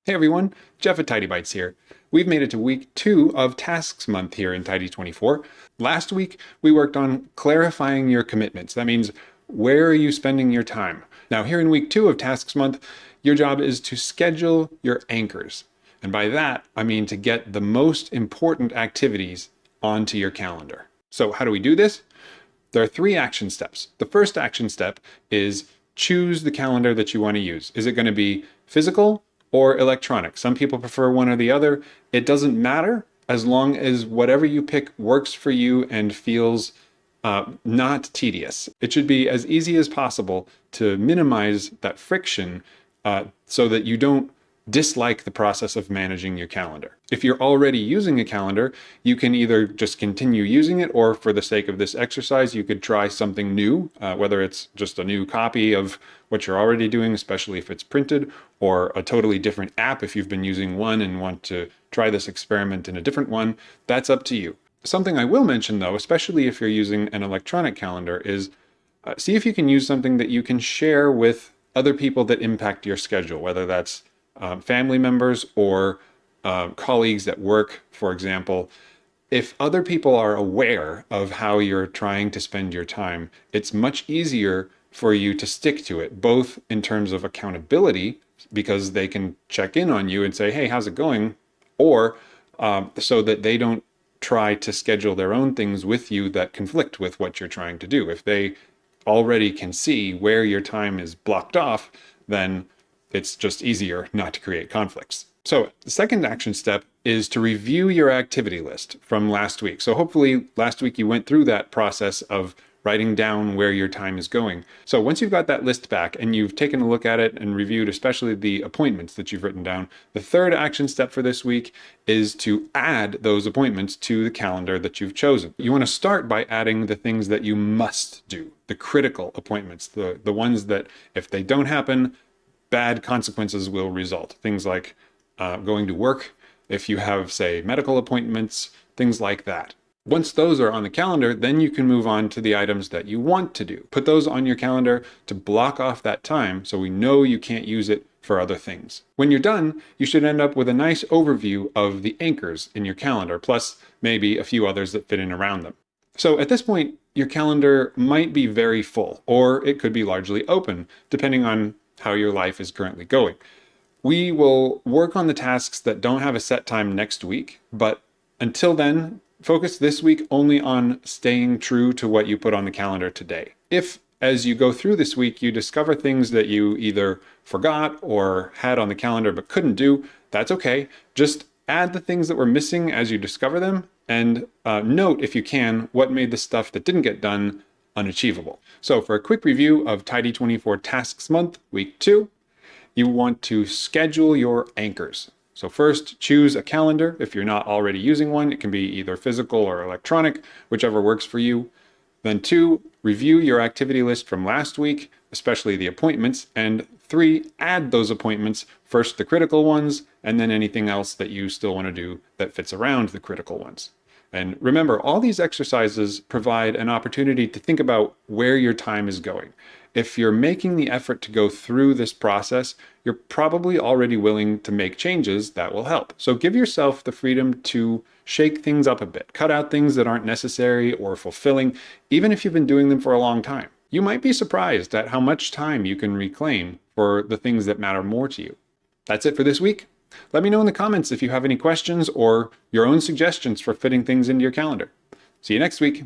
Hey everyone, Jeff at Tidy Bytes here. We've made it to week 2 of Tasks Month here in Tidy 24. Last week, we worked on clarifying your commitments. That means, where are you spending your time? Now, here in week 2 of Tasks Month, your job is to schedule your anchors. And by that, I mean to get the most important activities onto your calendar. So how do we do this? There are 3 action steps. The first action step is choose the calendar that you want to use. Is it going to be physical or electronic? Some people prefer one or the other. It doesn't matter as long as whatever you pick works for you and feels not tedious. It should be as easy as possible to minimize that friction so that you don't dislike the process of managing your calendar. If you're already using a calendar, you can either just continue using it, or for the sake of this exercise, you could try something new, whether it's just a new copy of what you're already doing, especially if it's printed, or a totally different app if you've been using one and want to try this experiment in a different one. That's up to you. Something I will mention though, especially if you're using an electronic calendar, is see if you can use something that you can share with other people that impact your schedule, whether that's family members or colleagues at work, for example. If other people are aware of how you're trying to spend your time, it's much easier for you to stick to it, both in terms of accountability, because they can check in on you and say, hey, how's it going? Or so that they don't try to schedule their own things with you that conflict with what you're trying to do. If they already can see where your time is blocked off, then it's just easier not to create conflicts. So the second action step is to review your activity list from last week. So hopefully last week you went through that process of writing down where your time is going. So once you've got that list back and you've taken a look at it and reviewed especially the appointments that you've written down, the third action step for this week is to add those appointments to the calendar that you've chosen. You want to start by adding the things that you must do, the critical appointments, the ones that if they don't happen, bad consequences will result. Things like going to work, if you have, say, medical appointments, things like that. Once those are on the calendar, then you can move on to the items that you want to do. Put those on your calendar to block off that time so we know you can't use it for other things. When you're done, you should end up with a nice overview of the anchors in your calendar, plus maybe a few others that fit in around them. So at this point, your calendar might be very full, or it could be largely open, depending on how your life is currently going. We will work on the tasks that don't have a set time next week, but until then, focus this week only on staying true to what you put on the calendar today. If, as you go through this week, you discover things that you either forgot or had on the calendar but couldn't do, that's okay. Just add the things that were missing as you discover them, and note, if you can, what made the stuff that didn't get done unachievable. So for a quick review of Tidy 24 Tasks Month, week 2, you want to schedule your anchors. So first, choose a calendar. If you're not already using one, it can be either physical or electronic, whichever works for you. Then 2, review your activity list from last week, especially the appointments. And 3, add those appointments, first the critical ones, and then anything else that you still want to do that fits around the critical ones. And remember, all these exercises provide an opportunity to think about where your time is going. If you're making the effort to go through this process, you're probably already willing to make changes that will help. So give yourself the freedom to shake things up a bit, cut out things that aren't necessary or fulfilling, even if you've been doing them for a long time. You might be surprised at how much time you can reclaim for the things that matter more to you. That's it for this week. Let me know in the comments if you have any questions or your own suggestions for fitting things into your calendar. See you next week.